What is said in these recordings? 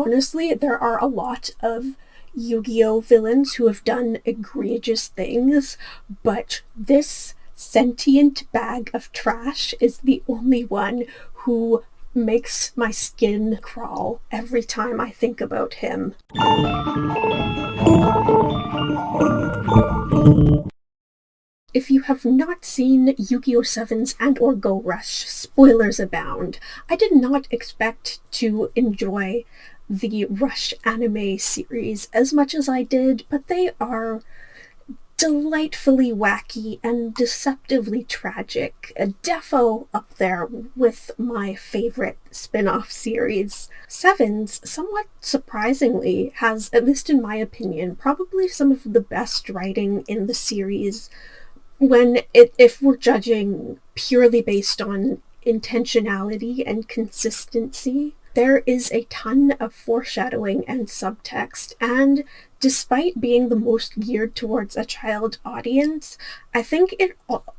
honestly, there are a lot of Yu-Gi-Oh! Villains who have done egregious things, but this sentient bag of trash is the only one who makes my skin crawl every time I think about him. If you have not seen Yu-Gi-Oh! Sevens and or Go Rush, spoilers abound. I did not expect to enjoy the Rush anime series as much as I did, but they are delightfully wacky and deceptively tragic. A defo up there with my favorite spin-off series. Sevens, somewhat surprisingly, has, at least in my opinion, probably some of the best writing in the series if we're judging purely based on intentionality and consistency. There is a ton of foreshadowing and subtext, and despite being the most geared towards a child audience, I think it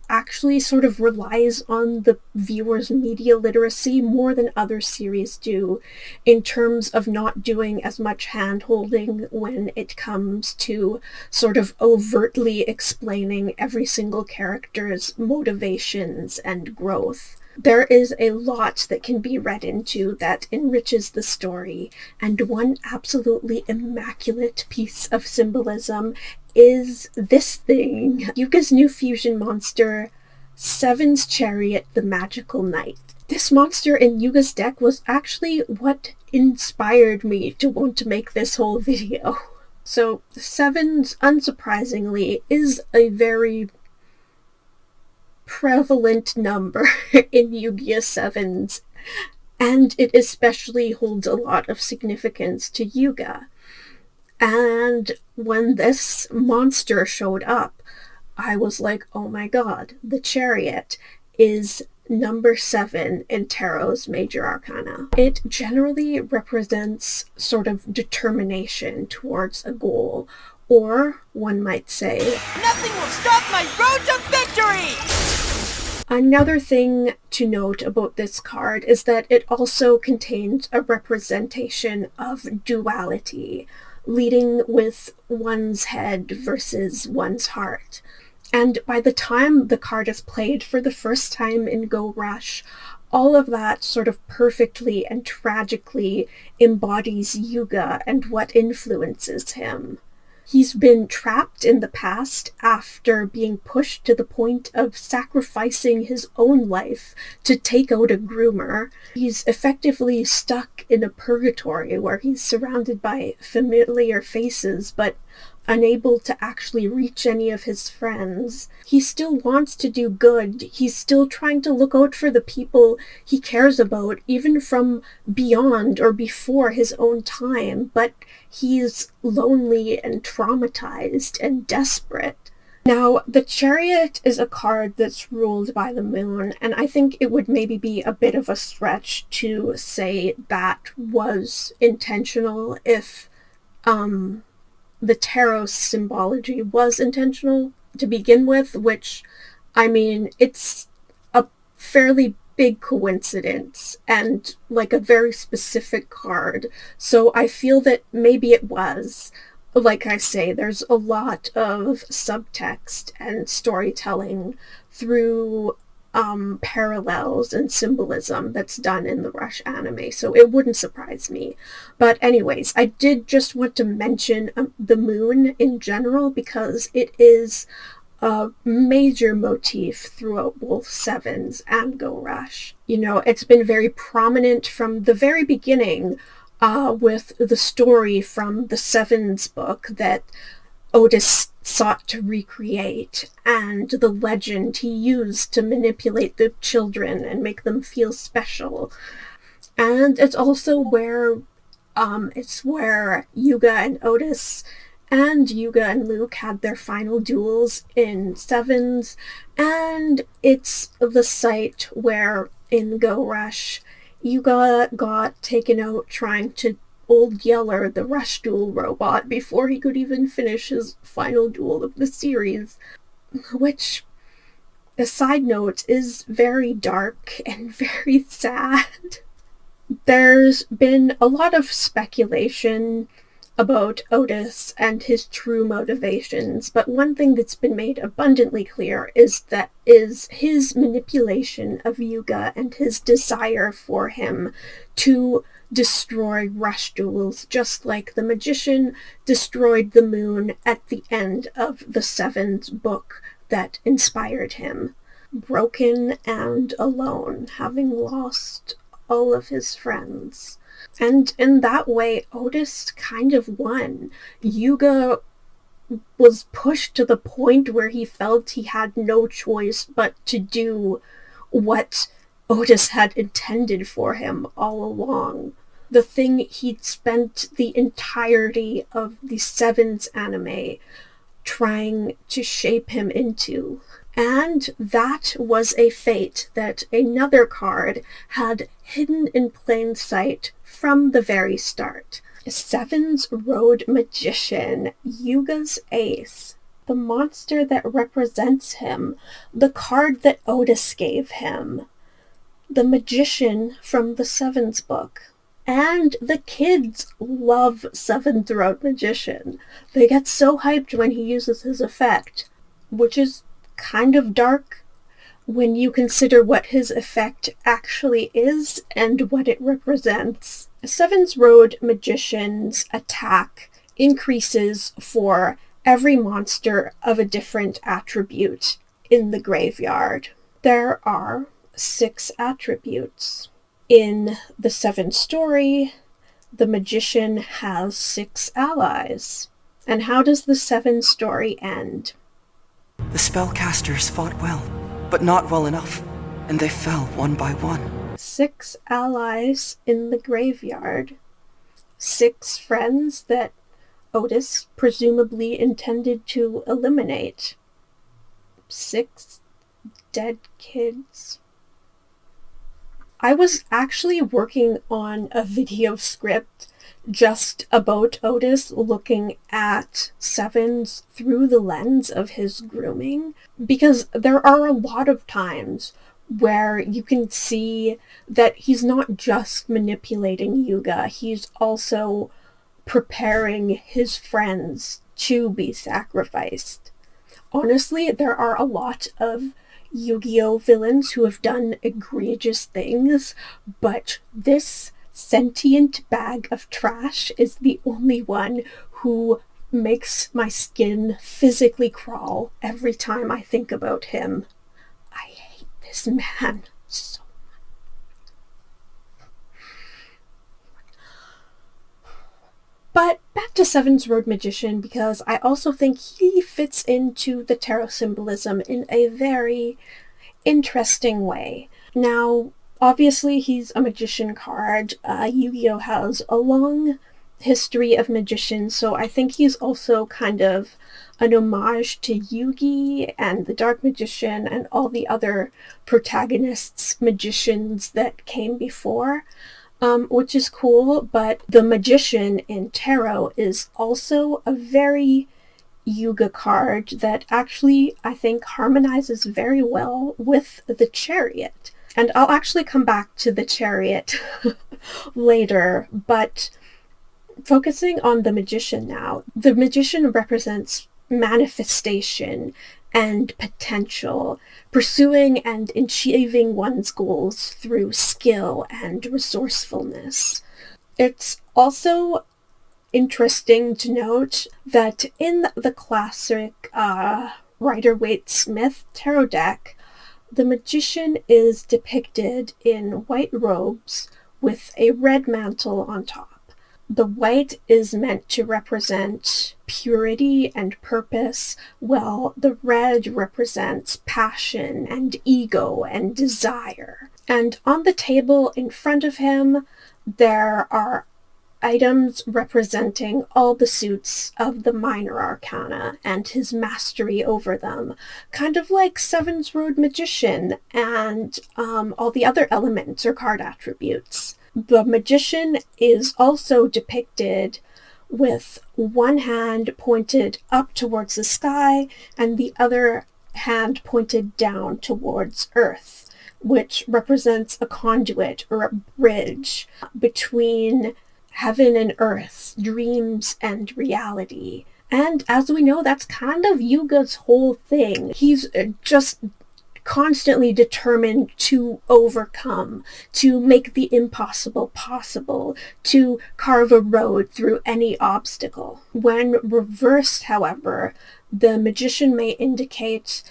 actually sort of relies on the viewer's media literacy more than other series do, in terms of not doing as much hand-holding when it comes to sort of overtly explaining every single character's motivations and growth. There is a lot that can be read into that enriches the story, and one absolutely immaculate piece of symbolism is this thing. Yuga's new fusion monster, SEVENS Chariot the Magical Knight. This monster in Yuga's deck was actually what inspired me to want to make this whole video. So, SEVENS, unsurprisingly, is a very prevalent number in Yu-Gi-Oh! Sevens, and it especially holds a lot of significance to Yuga. And when this monster showed up, I was like, oh my god, the Chariot is number 7 in Tarot's Major Arcana. It generally represents sort of determination towards a goal, or one might say, nothing will stop my road to victory! Another thing to note about this card is that it also contains a representation of duality, leading with one's head versus one's heart. And by the time the card is played for the first time in Go Rush, all of that sort of perfectly and tragically embodies Yuga and what influences him. He's been trapped in the past after being pushed to the point of sacrificing his own life to take out a groomer. He's effectively stuck in a purgatory where he's surrounded by familiar faces, but unable to actually reach any of his friends. He still wants to do good. He's still trying to look out for the people he cares about, even from beyond or before his own time, but he's lonely and traumatized and desperate. Now, the Chariot is a card that's ruled by the moon, and I think it would maybe be a bit of a stretch to say that was intentional if, the tarot symbology was intentional to begin with, which, I mean, it's a fairly big coincidence and like a very specific card. So I feel that maybe it was. Like I say, there's a lot of subtext and storytelling through parallels and symbolism that's done in the Rush anime, so it wouldn't surprise me. But anyways, I did just want to mention the moon in general because it is a major motif throughout both Sevens and Go Rush. You know, it's been very prominent from the very beginning with the story from the Sevens book that Otis sought to recreate, and the legend he used to manipulate the children and make them feel special. And it's also where Yuga and Otis and Yuga and Luke had their final duels in Sevens, and it's the site where in Go Rush Yuga got taken out trying to Old Yeller, the Rush Duel robot, before he could even finish his final duel of the series, which, a side note, is very dark and very sad. There's been a lot of speculation about Otis and his true motivations, but one thing that's been made abundantly clear is his manipulation of Yuga and his desire for him to destroy rush jewels, just like the magician destroyed the moon at the end of the SEVENS book that inspired him. Broken and alone, having lost all of his friends. And in that way, Otis kind of won. Yuga was pushed to the point where he felt he had no choice but to do what Otis had intended for him all along. The thing he'd spent the entirety of the SEVENS anime trying to shape him into. And that was a fate that another card had hidden in plain sight from the very start. SEVENS Road Magician, Yuga's ace, the monster that represents him, the card that Otis gave him, the magician from the SEVENS book. And the kids love SEVENS Road Magician. They get so hyped when he uses his effect, which is kind of dark when you consider what his effect actually is and what it represents. SEVENS Road Magician's attack increases for every monster of a different attribute in the graveyard. There are 6 attributes. In the SEVENS story, the magician has 6 allies. And how does the SEVENS story end? The spellcasters fought well, but not well enough, and they fell one by one. 6 allies in the graveyard. 6 friends that Otis presumably intended to eliminate. 6 dead kids. I was actually working on a video script just about Otis looking at SEVENS through the lens of his grooming, because there are a lot of times where you can see that he's not just manipulating Yuga, he's also preparing his friends to be sacrificed. Honestly, there are a lot of Yu-Gi-Oh! Villains who have done egregious things, but this sentient bag of trash is the only one who makes my skin physically crawl every time I think about him. I hate this man so much. But back to SEVENS Road Magician, because I also think he fits into the tarot symbolism in a very interesting way. Now, obviously, he's a magician card. Yu-Gi-Oh! Has a long history of magicians, so I think he's also kind of an homage to Yugi and the Dark Magician and all the other protagonists, magicians that came before, which is cool, but the magician in tarot is also a very Yuga card that actually, I think, harmonizes very well with the Chariot. And I'll actually come back to the Chariot later, but focusing on the magician now. The magician represents manifestation and potential, pursuing and achieving one's goals through skill and resourcefulness. It's also interesting to note that in the classic Rider-Waite-Smith tarot deck, the magician is depicted in white robes with a red mantle on top. The white is meant to represent purity and purpose, while the red represents passion and ego and desire. And on the table in front of him, there are items representing all the suits of the minor arcana and his mastery over them, kind of like SEVENS Road Magician and all the other elements or card attributes. The magician is also depicted with one hand pointed up towards the sky and the other hand pointed down towards Earth, which represents a conduit or a bridge between heaven and earth, dreams and reality. And as we know, that's kind of Yuga's whole thing. He's just constantly determined to overcome, to make the impossible possible, to carve a road through any obstacle. When reversed, however, the magician may indicate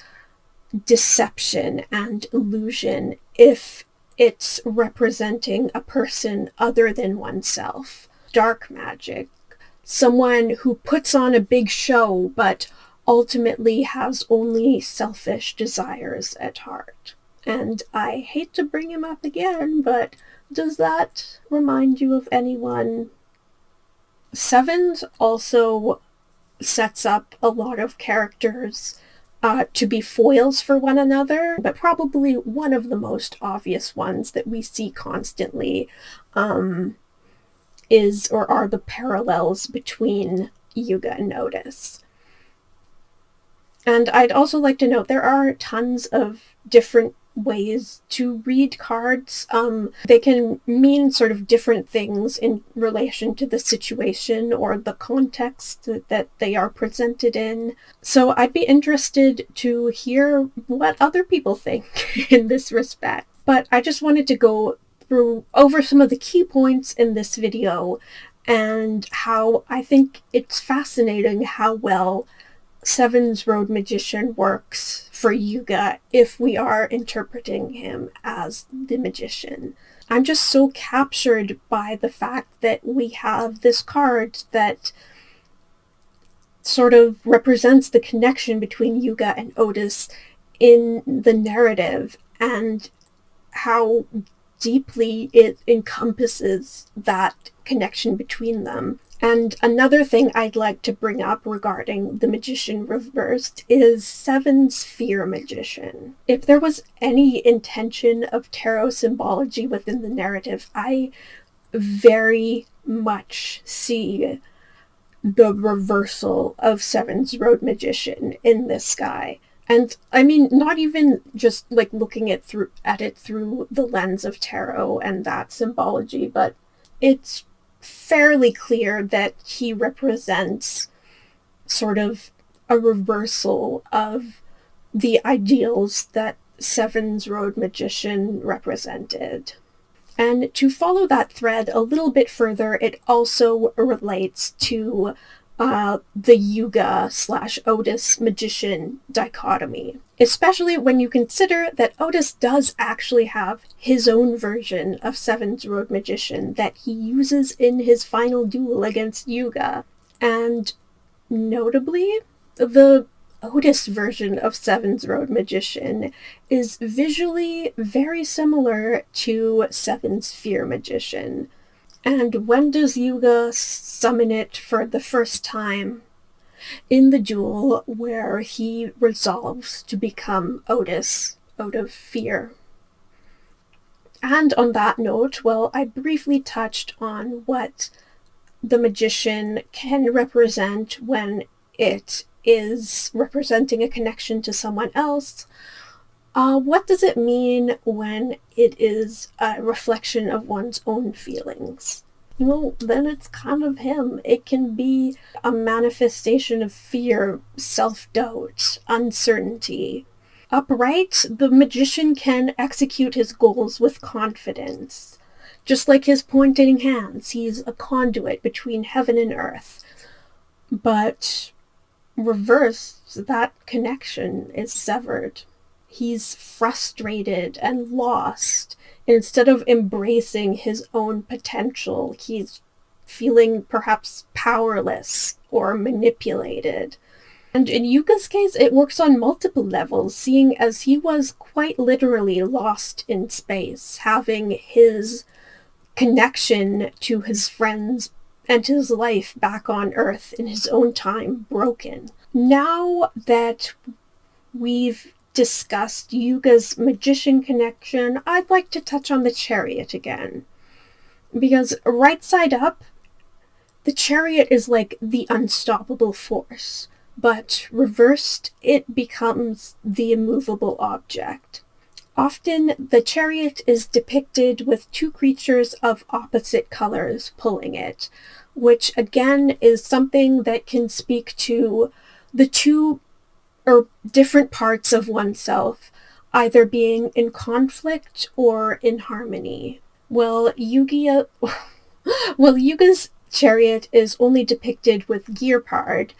deception and illusion if it's representing a person other than oneself. Dark magic, someone who puts on a big show but ultimately has only selfish desires at heart. And I hate to bring him up again, but does that remind you of anyone? Sevens also sets up a lot of characters to be foils for one another, but probably one of the most obvious ones that we see constantly is or are the parallels between Yuga and Otis. And I'd also like to note there are tons of different ways to read cards. They can mean sort of different things in relation to the situation or the context that they are presented in. So I'd be interested to hear what other people think in this respect. But I just wanted to go over some of the key points in this video and how I think it's fascinating how well Sevens Road Magician works for Yuga if we are interpreting him as the magician. I'm just so captured by the fact that we have this card that sort of represents the connection between Yuga and Otis in the narrative and how deeply it encompasses that connection between them. And another thing I'd like to bring up regarding the magician reversed is Seven's fear magician. If there was any intention of tarot symbology within the narrative, I very much see the reversal of Seven's road magician in this guy. And I mean, not even just like looking at it through the lens of tarot and that symbology, but it's fairly clear that he represents sort of a reversal of the ideals that Seven's Road Magician represented. And to follow that thread a little bit further, it also relates to the Yuga/Otis magician dichotomy, especially when you consider that Otis does actually have his own version of Seven's Road Magician that he uses in his final duel against Yuga. And notably, the Otis version of Seven's Road Magician is visually very similar to Seven's Fear Magician. And when does Yuga summon it for the first time? In the duel where he resolves to become Otis out of fear. And on that note, well, I briefly touched on what the magician can represent when it is representing a connection to someone else. What does it mean when it is a reflection of one's own feelings? Well, then it's kind of him. It can be a manifestation of fear, self-doubt, uncertainty. Upright, the magician can execute his goals with confidence. Just like his pointing hands, he's a conduit between heaven and earth. But reversed, that connection is severed. He's frustrated and lost. Instead of embracing his own potential, he's feeling perhaps powerless or manipulated. And in Yuga's case, it works on multiple levels, seeing as he was quite literally lost in space, having his connection to his friends and his life back on Earth in his own time broken. Now that we've discussed Yuga's magician connection, I'd like to touch on the chariot again. Because right side up, the chariot is like the unstoppable force, but reversed, it becomes the immovable object. Often, the chariot is depicted with two creatures of opposite colors pulling it, which again is something that can speak to the two or different parts of oneself, either being in conflict or in harmony. Well, Yuga's chariot is only depicted with gear part,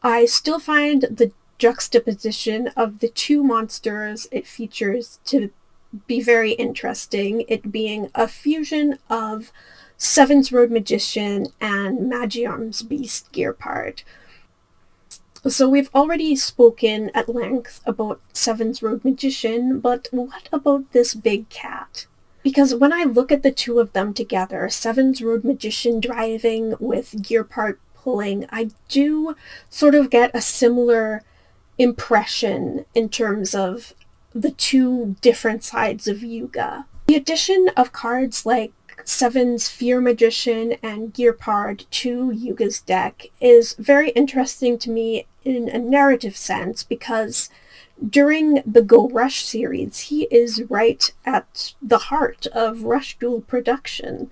I still find the juxtaposition of the two monsters it features to be very interesting, it being a fusion of Seven's Road Magician and Magiarm's Beast gear part. So we've already spoken at length about Seven's Road Magician, but what about this big cat? Because when I look at the two of them together, Seven's Road Magician driving with gear part pulling, I do sort of get a similar impression in terms of the two different sides of Yuga. The addition of cards like Seven's Fear Magician and Gearpard to Yuga's deck is very interesting to me in a narrative sense because during the Go Rush series, he is right at the heart of Rush Duel production.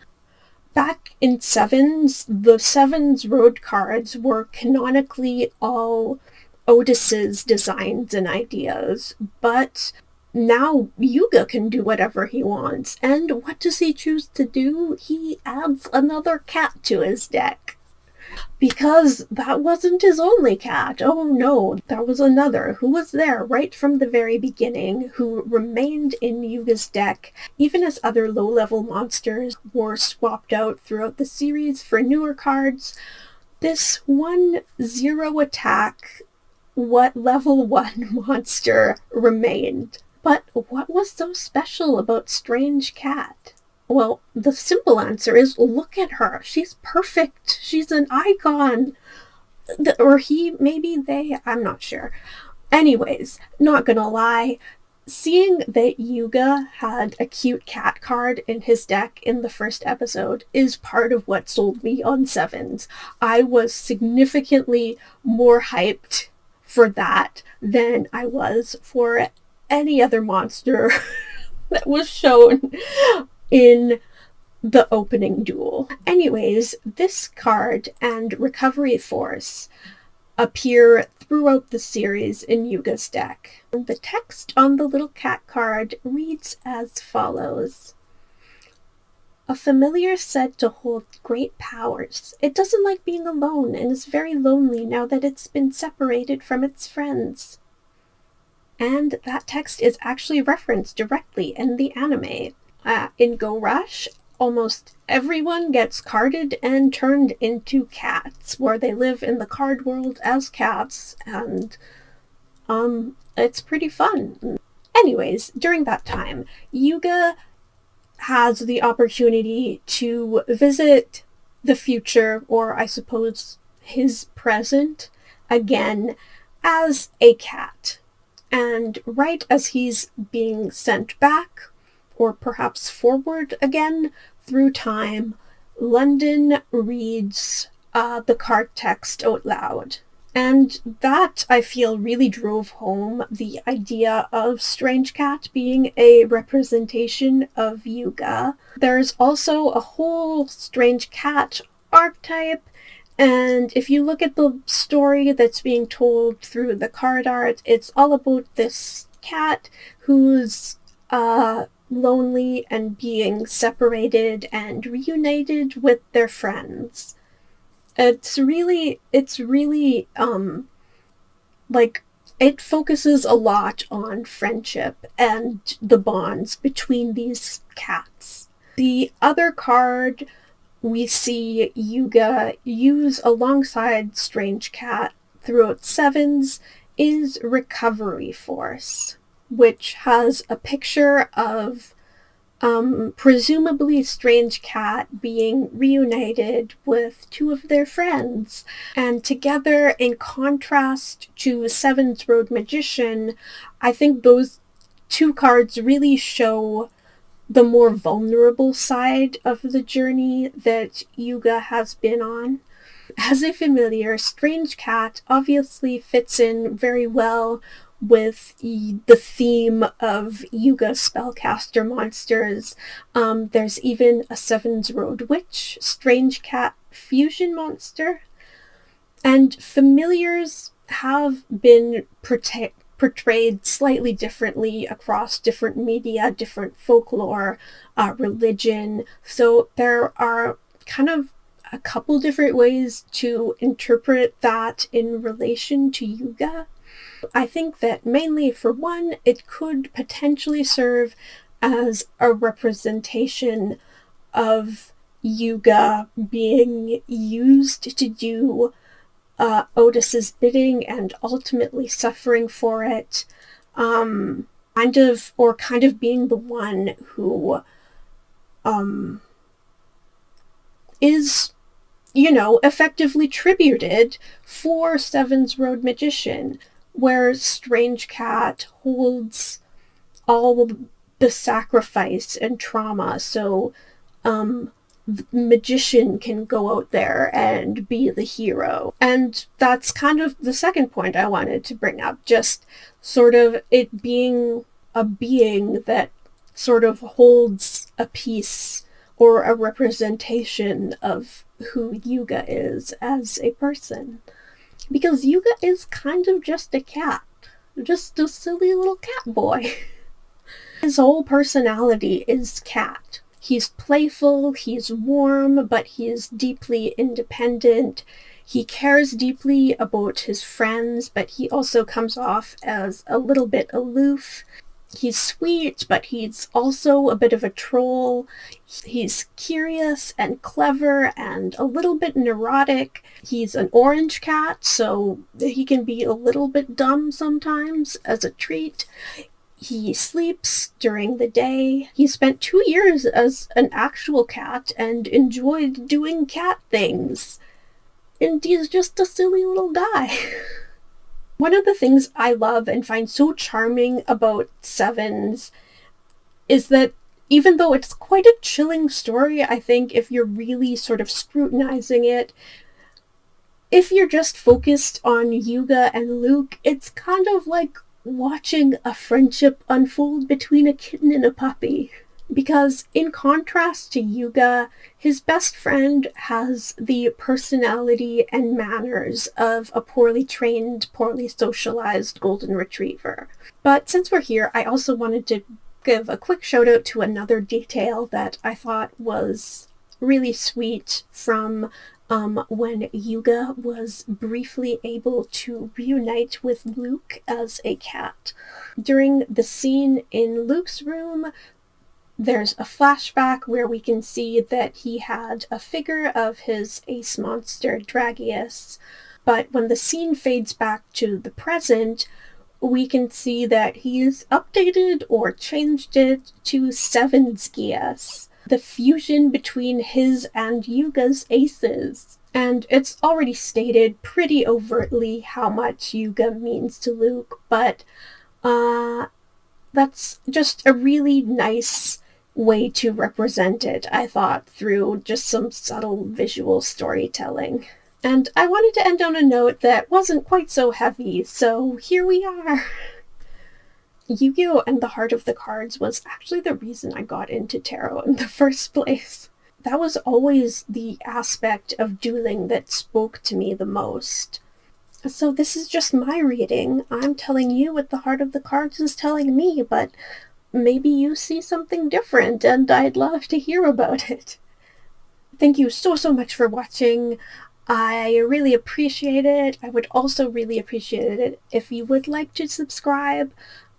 Back in Sevens, the Sevens Road cards were canonically all Otis's designs and ideas, but now Yuga can do whatever he wants, and what does he choose to do? He adds another cat to his deck. Because that wasn't his only cat. Oh no, there was another who was there right from the very beginning, who remained in Yuga's deck, even as other low-level monsters were swapped out throughout the series for newer cards. This 1/0 attack, what level 1 monster remained. But what was so special about Straynge Cat? Well, the simple answer is look at her. She's perfect. She's an icon. Or he, maybe they, I'm not sure. Anyways, not gonna lie, seeing that Yuga had a cute cat card in his deck in the first episode is part of what sold me on Sevens. I was significantly more hyped for that than I was for any other monster that was shown in the opening duel. Anyways, this card and Recovery Force appear throughout the series in Yuga's deck. The text on the little cat card reads as follows. A familiar said to hold great powers. It doesn't like being alone and is very lonely now that it's been separated from its friends. And that text is actually referenced directly in the anime. In Go Rush, almost everyone gets carded and turned into cats, where they live in the card world as cats, and it's pretty fun. Anyways, during that time, Yuga has the opportunity to visit the future, or I suppose his present, again as a cat. And right as he's being sent back, or perhaps forward again through time, London reads the card text out loud. And that, I feel, really drove home the idea of Straynge Cat being a representation of Yuga. There's also a whole Straynge Cat archetype, and if you look at the story that's being told through the card art, it's all about this cat who's lonely and being separated and reunited with their friends. It's really like, it focuses a lot on friendship and the bonds between these cats. The other card we see Yuga use alongside Straynge Cat throughout Sevens is Recovery Force, which has a picture of presumably Straynge Cat being reunited with two of their friends. And together, in contrast to Seven's Road Magician, I think those two cards really show the more vulnerable side of the journey that Yuga has been on. As a familiar, Straynge Cat obviously fits in very well with the theme of Yuga spellcaster monsters. There's even a Sevens Road Witch, Straynge Cat fusion monster, and familiars have been portrayed slightly differently across different media, different folklore, religion. So there are kind of a couple different ways to interpret that in relation to Yuga. I think that mainly, for one, it could potentially serve as a representation of Yuga being used to do Otis's bidding and ultimately suffering for it, kind of being the one who is, effectively tributed for Sevens Road Magician, where Straynge Cat holds all the sacrifice and trauma, so the magician can go out there and be the hero. And that's kind of the second point I wanted to bring up, just sort of it being a being that sort of holds a piece or a representation of who Yuga is as a person. Because Yuga is kind of just a cat. Just a silly little cat boy. His whole personality is cat. He's playful, he's warm, but he is deeply independent. He cares deeply about his friends, but he also comes off as a little bit aloof. He's sweet, but he's also a bit of a troll. He's curious and clever and a little bit neurotic. He's an orange cat, so he can be a little bit dumb sometimes as a treat. He sleeps during the day. He spent 2 years as an actual cat and enjoyed doing cat things. And he's just a silly little guy. One of the things I love and find so charming about Sevens is that even though it's quite a chilling story, I think, if you're really sort of scrutinizing it, if you're just focused on Yuga and Luke, it's kind of like watching a friendship unfold between a kitten and a puppy. Because in contrast to Yuga, his best friend has the personality and manners of a poorly trained, poorly socialized golden retriever. But since we're here, I also wanted to give a quick shout out to another detail that I thought was really sweet from when Yuga was briefly able to reunite with Luke as a cat. During the scene in Luke's room, there's a flashback where we can see that he had a figure of his ace monster, Dragius, but when the scene fades back to the present, we can see that he's updated or changed it to Sevens Gias, the fusion between his and Yuga's aces. And it's already stated pretty overtly how much Yuga means to Luke, but that's just a really nice way to represent it, I thought, through just some subtle visual storytelling. And I wanted to end on a note that wasn't quite so heavy, so here we are! Yu-Gi-Oh! And the Heart of the Cards was actually the reason I got into tarot in the first place. That was always the aspect of dueling that spoke to me the most. So this is just my reading. I'm telling you what the Heart of the Cards is telling me, but maybe you see something different, and I'd love to hear about it. Thank you so much for watching. I really appreciate it. I would also really appreciate it if you would like to subscribe.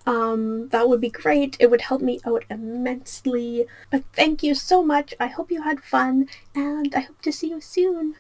That would be great. It would help me out immensely. But thank you so much. I hope you had fun, and I hope to see you soon.